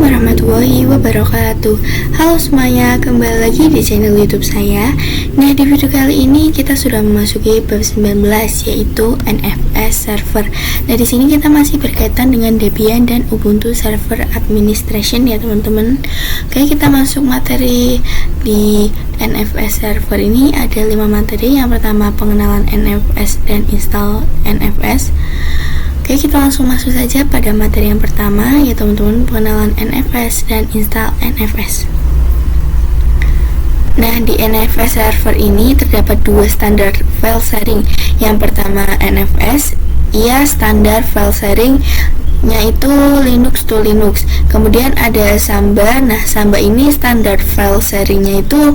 warahmatullahi wabarakatuh. Halo semuanya, kembali lagi di channel YouTube saya. Nah, di video kali ini kita sudah memasuki bab 19, yaitu NFS server. Nah, di sini kita masih berkaitan dengan Debian dan Ubuntu Server Administration ya teman-teman. Oke, kita masuk materi di NFS server ini. Ada 5 materi. Yang pertama pengenalan NFS dan install NFS. Oke, kita langsung masuk saja pada materi yang pertama, ya teman-teman, pengenalan NFS dan install NFS. Nah, di NFS server ini terdapat dua standar file sharing. Yang pertama NFS, ia standar file sharingnya itu Linux to Linux. Kemudian ada Samba. Nah, Samba ini standar file sharingnya itu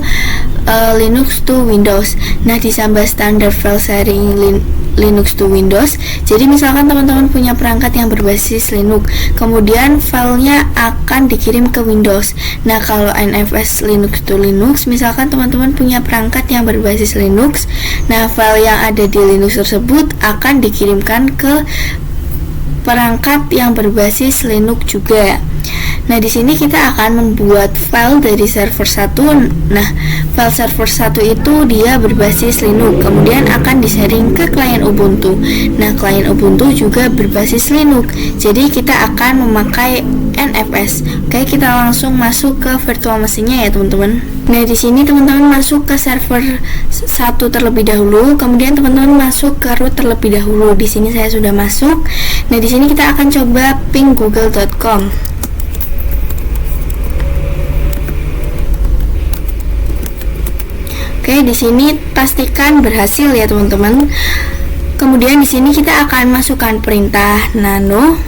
Linux to Windows. Nah, di Samba standar file sharing Linux to Windows. Jadi misalkan teman-teman punya perangkat yang berbasis Linux, kemudian filenya akan dikirim ke Windows. Nah, kalau NFS Linux to Linux, misalkan teman-teman punya perangkat yang berbasis Linux, nah file yang ada di Linux tersebut akan dikirimkan ke perangkat yang berbasis Linux juga. Nah, di sini kita akan membuat file dari server 1. Nah, file server 1 itu dia berbasis Linux, kemudian akan di-sharing ke klien Ubuntu. Nah, klien Ubuntu juga berbasis Linux. Jadi kita akan memakai NFS. Oke, kita langsung masuk ke virtual mesinnya ya, teman-teman. Nah, di sini teman-teman masuk ke server 1 terlebih dahulu, kemudian teman-teman masuk ke root terlebih dahulu. Di sini saya sudah masuk. Nah, di sini kita akan coba ping google.com. Oke, di sini pastikan berhasil ya teman-teman. Kemudian di sini kita akan masukkan perintah nano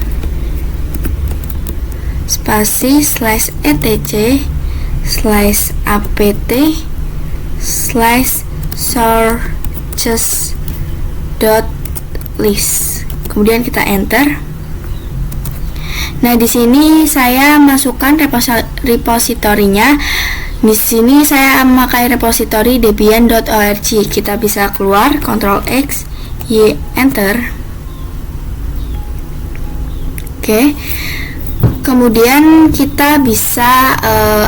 spasi /etc /apt/sources.list. Kemudian kita enter. Nah, di sini saya masukkan repositorinya. Di sini saya memakai repositori debian.org. Kita bisa keluar, Ctrl X, Y, enter. Oke. Kemudian kita bisa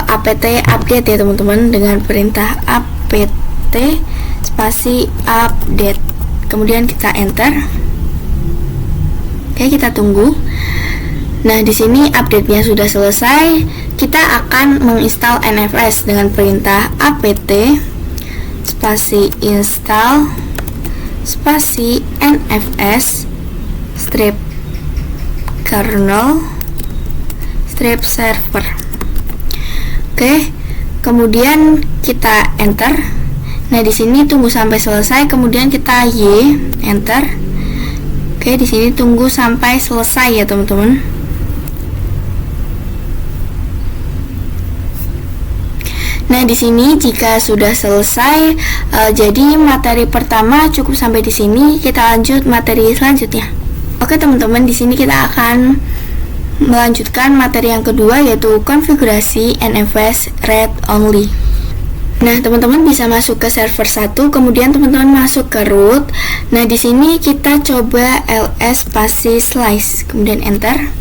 apt update ya teman-teman dengan perintah apt spasi update. Kemudian kita enter. Oke, kita tunggu. Nah, di sini update-nya sudah selesai. Kita akan menginstal NFS dengan perintah apt spasi install spasi nfs strip kernel strip server. Oke, kemudian kita enter. Nah, di sini tunggu sampai selesai, kemudian kita Y, enter. Oke, di sini tunggu sampai selesai ya teman-teman. Nah, di sini jika sudah selesai, jadi materi pertama cukup sampai di sini. Kita lanjut materi selanjutnya. Oke teman-teman, di sini kita akan melanjutkan materi yang kedua, yaitu konfigurasi NFS read only. Nah, teman-teman bisa masuk ke server 1, kemudian teman-teman masuk ke root. Nah, di sini kita coba ls spasi slice, kemudian enter.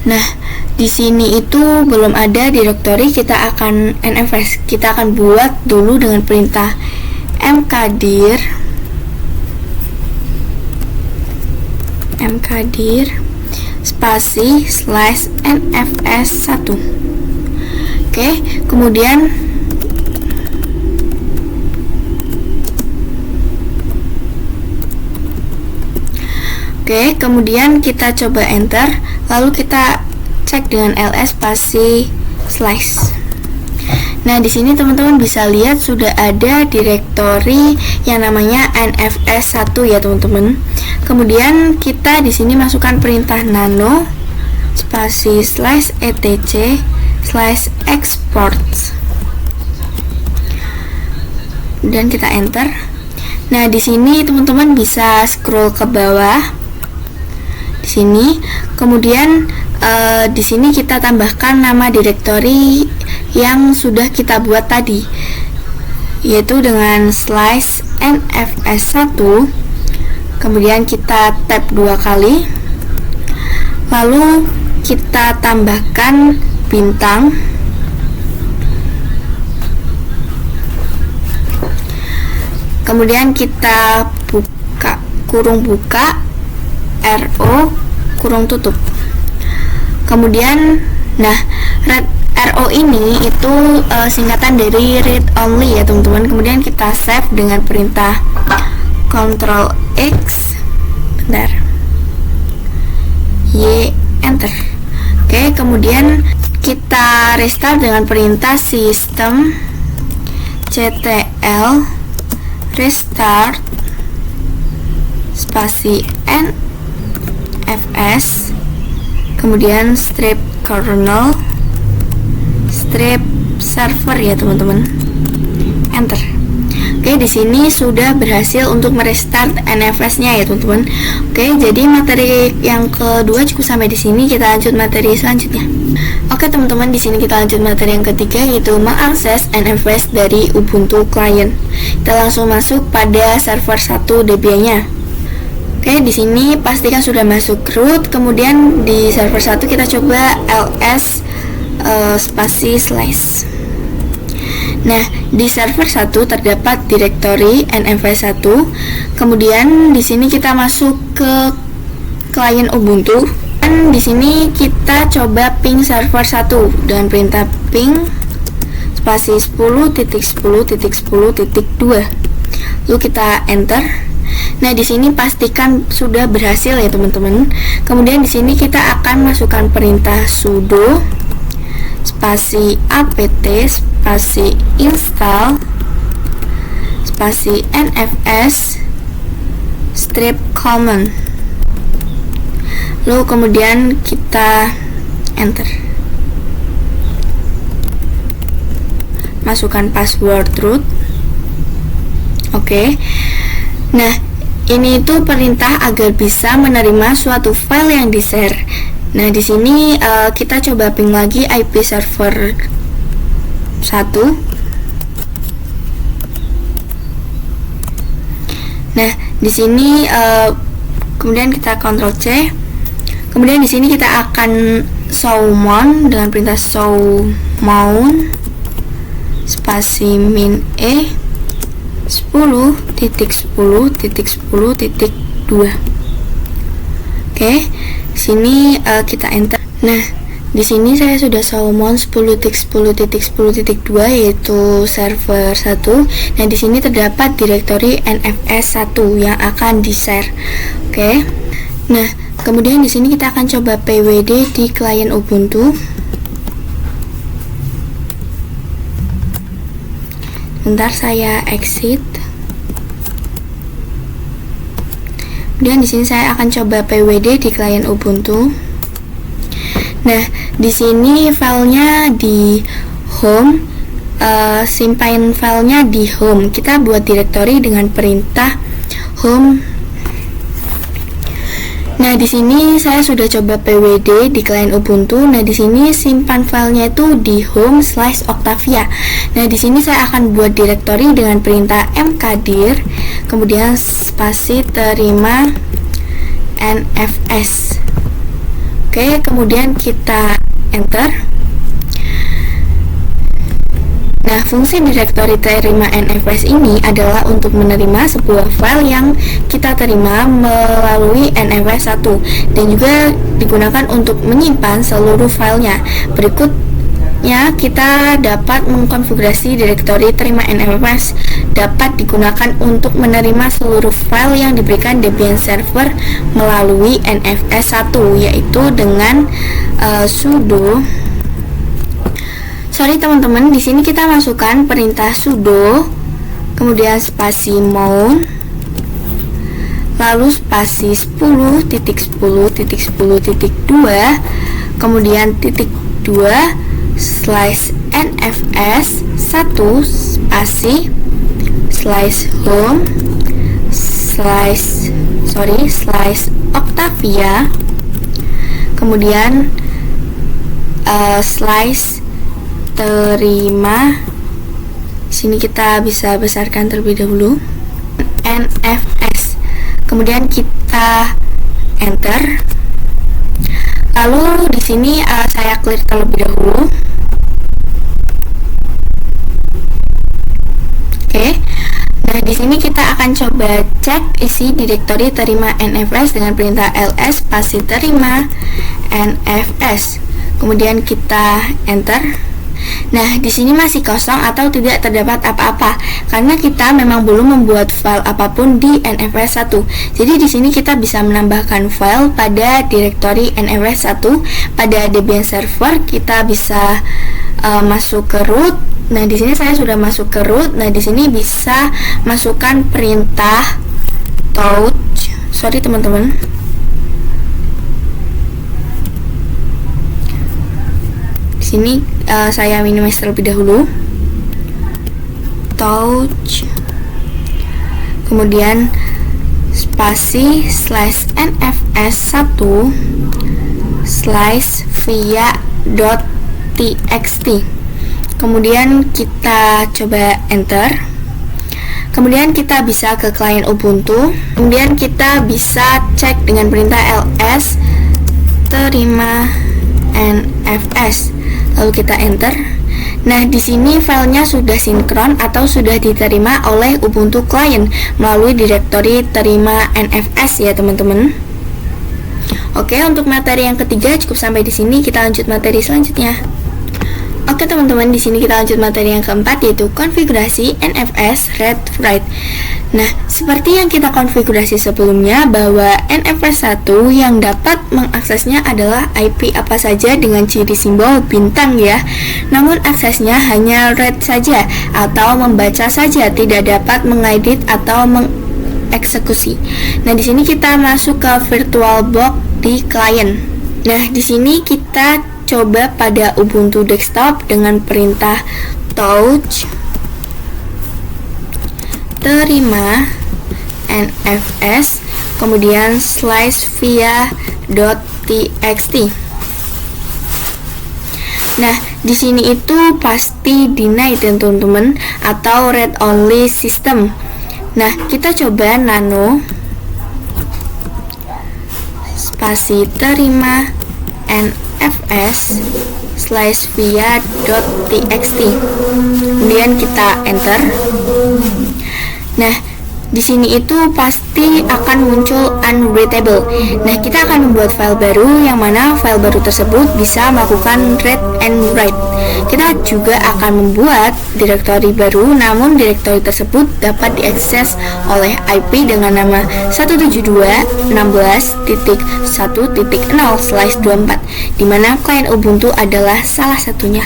Nah, di sini itu belum ada directory, kita akan NFS. Kita akan buat dulu dengan perintah mkdir spasi /nfs1. Oke, kemudian kita coba enter, lalu kita cek dengan ls spasi slice. Nah, di sini teman-teman bisa lihat sudah ada directory yang namanya nfs1 ya teman-teman. Kemudian kita di sini masukkan perintah nano spasi /etc/export dan kita enter. Nah, di sini teman-teman bisa scroll ke bawah. Di sini, kemudian di sini kita tambahkan nama directory yang sudah kita buat tadi, yaitu dengan /nfs1. Kemudian kita tab 2 kali, lalu kita tambahkan bintang, kemudian kita buka kurung buka RO kurung tutup. Kemudian RO ini itu singkatan dari read only ya teman-teman. Kemudian kita save dengan perintah Ctrl X, bentar, Y, enter. Oke, kemudian kita restart dengan perintah system ctl restart spasi nfs, kemudian strip kernel strip server ya teman-teman, enter. Oke, di sini sudah berhasil untuk merestart NFS-nya ya teman-teman. Oke, jadi materi yang kedua cukup sampai di sini. Kita lanjut materi selanjutnya. Oke teman-teman, di sini kita lanjut materi yang ketiga, yaitu mengakses NFS dari Ubuntu Client. Kita langsung masuk pada server 1 Debian-nya. Oke, di sini pastikan sudah masuk root. Kemudian di server 1 kita coba ls spasi slash. Nah, di server 1 terdapat direktori NFS1. Kemudian di sini kita masuk ke klien Ubuntu. Dan di sini kita coba ping server 1 dengan perintah ping spasi 10.10.10.2. Lalu kita enter. Nah, di sini pastikan sudah berhasil ya teman-teman. Kemudian di sini kita akan masukkan perintah sudo spasi apt spasi install spasi nfs strip common. Lalu kemudian kita enter, masukkan password root. Oke. Nah, ini itu perintah agar bisa menerima suatu file yang di-share. Nah, di sini kita coba ping lagi IP server 1. Nah, di sini kemudian kita Ctrl C. Kemudian di sini kita akan show mount dengan perintah show mount spasi min e 10.10.10.2. Oke, sini kita enter. Nah, di sini saya sudah show mount 10.10.10.2 yaitu server 1. Nah, di sini terdapat direktori NFS1 yang akan di-share. Oke. Nah, kemudian di sini kita akan coba pwd di klien Ubuntu. Bentar, saya exit. Kemudian di sini saya akan coba pwd di klien Ubuntu. Nah, di sini filenya di home, simpan filenya di home. Kita buat direktori dengan perintah home. Nah, di sini saya sudah coba pwd di klien Ubuntu. Nah, di sini simpan filenya itu di home/Octavia. Nah, di sini saya akan buat direktori dengan perintah mkdir, kemudian spasi terima nfs. Oke, kemudian kita enter. Nah, fungsi direktori terima NFS ini adalah untuk menerima sebuah file yang kita terima melalui NFS1 dan juga digunakan untuk menyimpan seluruh filenya. Berikutnya, kita dapat mengkonfigurasi direktori terima NFS dapat digunakan untuk menerima seluruh file yang diberikan Debian server melalui NFS1, yaitu dengan sudo. Sorry teman-teman, di sini kita masukkan perintah sudo, kemudian spasi mount, lalu spasi 10.10.10.2, kemudian titik 2 slash nfs 1 spasi slash home slash Octavia, kemudian slash terima. Sini kita bisa besarkan terlebih dahulu nfs, kemudian kita enter. Lalu di sini saya clear terlebih dahulu. Oke. Nah, di sini kita akan coba cek isi direktori terima NFS dengan perintah ls spasi terima NFS. Kemudian kita enter. Nah, di sini masih kosong atau tidak terdapat apa-apa karena kita memang belum membuat file apapun di NFS 1. Jadi di sini kita bisa menambahkan file pada direktori NFS 1 pada Debian server. Kita bisa masuk ke root. Nah, di sini saya sudah masuk ke root. Nah, di sini bisa masukkan perintah touch. Sorry teman-teman. Di sini saya minimize terlebih dahulu. Touch. Kemudian spasi /nfs1 /via.txt. Kemudian kita coba enter. Kemudian kita bisa ke klien Ubuntu. Kemudian kita bisa cek dengan perintah ls terima nfs. Lalu kita enter. Nah, di sini filenya sudah sinkron atau sudah diterima oleh Ubuntu client melalui direktori terima nfs ya teman-teman. Oke, untuk materi yang ketiga cukup sampai di sini. Kita lanjut materi selanjutnya. Oke teman-teman, di sini kita lanjut materi yang keempat, yaitu konfigurasi NFS read write. Nah, seperti yang kita konfigurasi sebelumnya bahwa NFS 1 yang dapat mengaksesnya adalah IP apa saja dengan ciri simbol bintang ya. Namun aksesnya hanya read saja atau membaca saja, tidak dapat mengedit atau mengeksekusi. Nah, di sini kita masuk ke VirtualBox di client. Nah, di sini kita coba pada Ubuntu desktop dengan perintah touch terima nfs kemudian /via.txt. Nah, di sini itu pasti deny teman-teman atau read only system. Nah, kita coba nano spasi terima nfs /via.txt. Kemudian kita enter. Nah, di sini itu pasti akan muncul unreadable. Nah, kita akan membuat file baru yang mana file baru tersebut bisa melakukan read and write. Kita juga akan membuat direktori baru, namun direktori tersebut dapat diakses oleh IP dengan nama 172.16.1.0/24, di mana klien Ubuntu adalah salah satunya.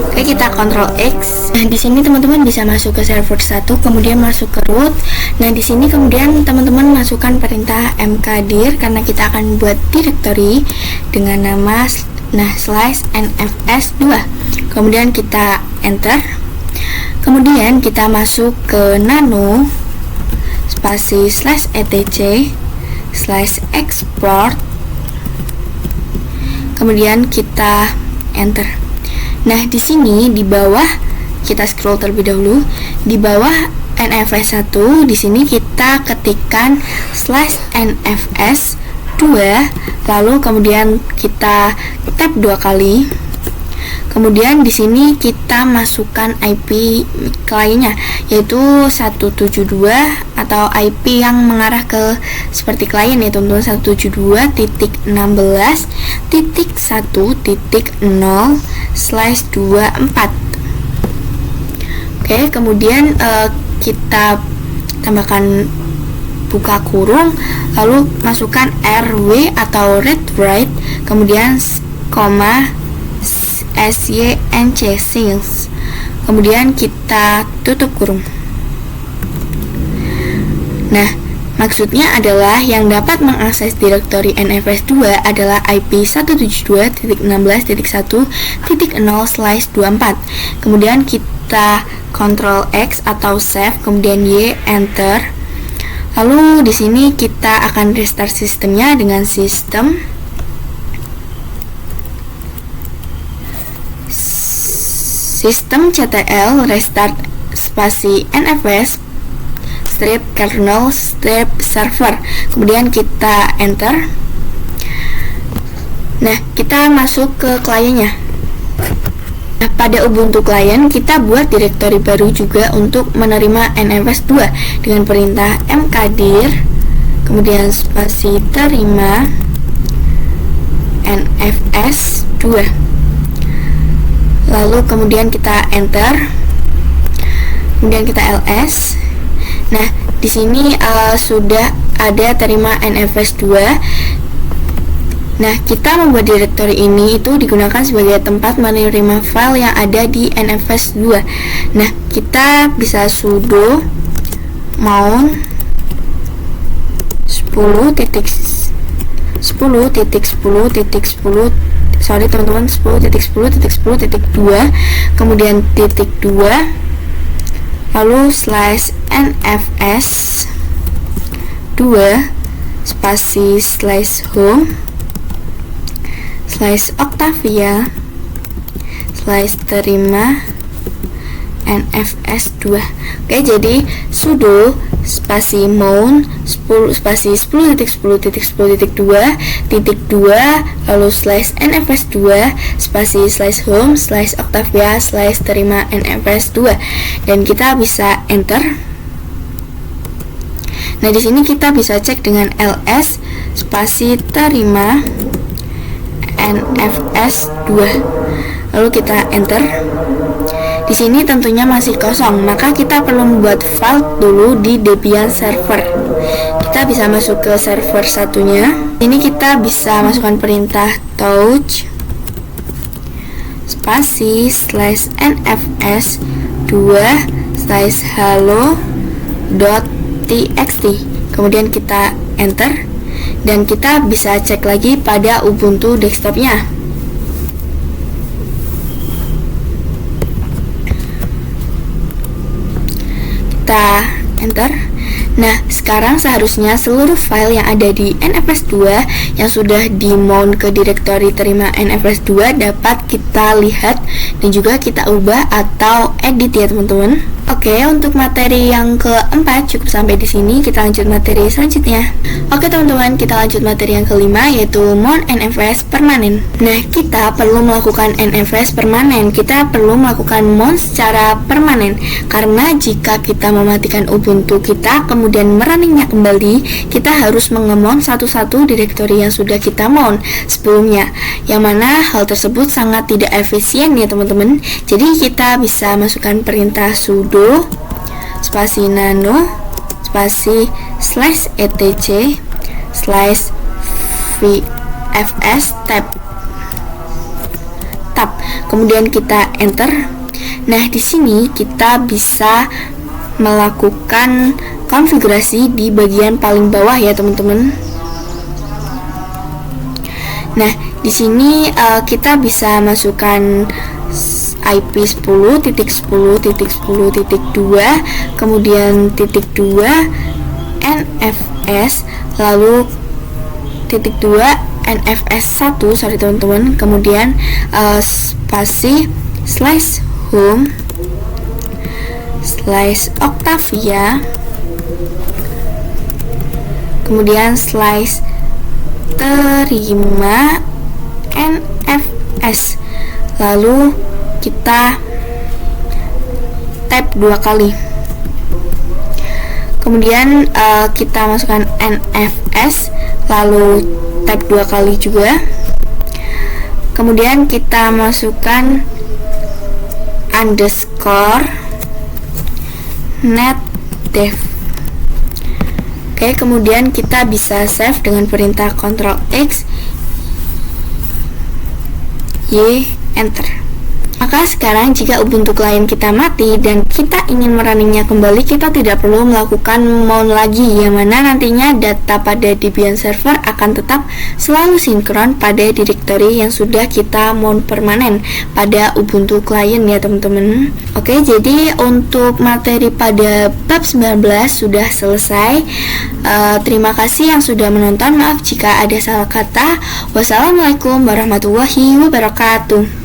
Oke, kita Ctrl X. Nah, di sini teman-teman bisa masuk ke server 1, kemudian masuk ke root. Nah, di sini kemudian teman-teman masukkan perintah mkdir karena kita akan buat direktori dengan nama /nfs2. Kemudian kita enter. Kemudian kita masuk ke nano spasi /etc/export. Kemudian kita enter. Nah, di sini di bawah kita scroll terlebih dahulu. Di bawah NFS 1 di sini kita ketikkan /nfs2, lalu kemudian kita tab 2 kali. Kemudian di sini kita masukkan IP kliennya, yaitu 172 atau IP yang mengarah ke seperti klien ya teman-teman, 172.1.0/24. Oke, kemudian kita tambahkan buka kurung, lalu masukkan RW atau read write, kemudian koma SYNC sings. Kemudian kita tutup kurung. Nah, maksudnya adalah yang dapat mengakses direktori NFS 2 adalah IP 172.16.1.0/24. Kemudian kita Ctrl X atau save, kemudian Y, enter. Lalu di sini kita akan restart sistemnya dengan sistem ctl restart spasi nfs strip kernel strip server. Kemudian kita enter. Nah, kita masuk ke kliennya. Nah, pada Ubuntu Client kita buat direktori baru juga untuk menerima NFS 2 dengan perintah mkdir kemudian spasi terima NFS 2. Lalu kemudian kita enter. Kemudian kita ls. Nah, di sini sudah ada terima NFS 2. Nah, kita membuat direktori ini itu digunakan sebagai tempat menerima file yang ada di NFS 2. Nah, kita bisa sudo mount 10.10.10.10 sorry teman-teman 10.10.10.2 kemudian titik 2 lalu slash nfs 2 spasi slash home slash Octavia slash terima NFS 2. Oke, jadi sudo spasi mount 10 spasi 10.10.10.2 titik 2 lalu slash NFS 2 spasi slash home slash Octavia slash terima NFS 2 dan kita bisa enter. Nah, di sini kita bisa cek dengan ls spasi terima NFS 2 lalu kita enter. Di sini tentunya masih kosong, maka kita perlu membuat file dulu di Debian server. Kita bisa masuk ke server satunya. Ini kita bisa masukkan perintah touch spasi slash nfs 2 slash hello.txt kemudian kita enter. Dan kita bisa cek lagi pada Ubuntu desktopnya. Kita enter. Nah, sekarang seharusnya seluruh file yang ada di NFS 2 yang sudah di mount ke direktori terima NFS 2 dapat kita lihat dan juga kita ubah atau edit ya teman-teman. Oke, untuk materi yang keempat cukup sampai di sini. Kita lanjut materi selanjutnya. Oke teman-teman, kita lanjut materi yang kelima yaitu mount NFS permanen. Nah, kita perlu melakukan NFS permanen. Kita perlu melakukan mount secara permanen karena jika kita mematikan Ubuntu kita kemudian merunningnya kembali, kita harus mengemount satu-satu direktori yang sudah kita mount sebelumnya. Yang mana hal tersebut sangat tidak efisien ya teman-teman. Jadi kita bisa masukkan perintah sudo spasi nano spasi slash etc slash vfs tab kemudian kita enter. Nah, di sini kita bisa melakukan konfigurasi di bagian paling bawah ya teman-teman. Nah, di sini kita bisa masukkan IP 10.10.10.2 kemudian titik 2 NFS lalu titik 2 NFS 1 sorry teman-teman kemudian spasi slash home slash Octavia kemudian slash terima NFS lalu kita tab 2 kali kemudian kita masukkan NFS lalu tab 2 kali juga kemudian kita masukkan underscore netdev. Oke, kemudian kita bisa save dengan perintah Ctrl X Y enter. Maka sekarang jika Ubuntu klien kita mati dan kita ingin merunningnya kembali, kita tidak perlu melakukan mount lagi, yang mana nantinya data pada Debian server akan tetap selalu sinkron pada direktori yang sudah kita mount permanen pada Ubuntu klien ya teman-teman. Oke, jadi untuk materi pada bab 19 sudah selesai. Terima kasih yang sudah menonton. Maaf jika ada salah kata. Wassalamualaikum warahmatullahi wabarakatuh.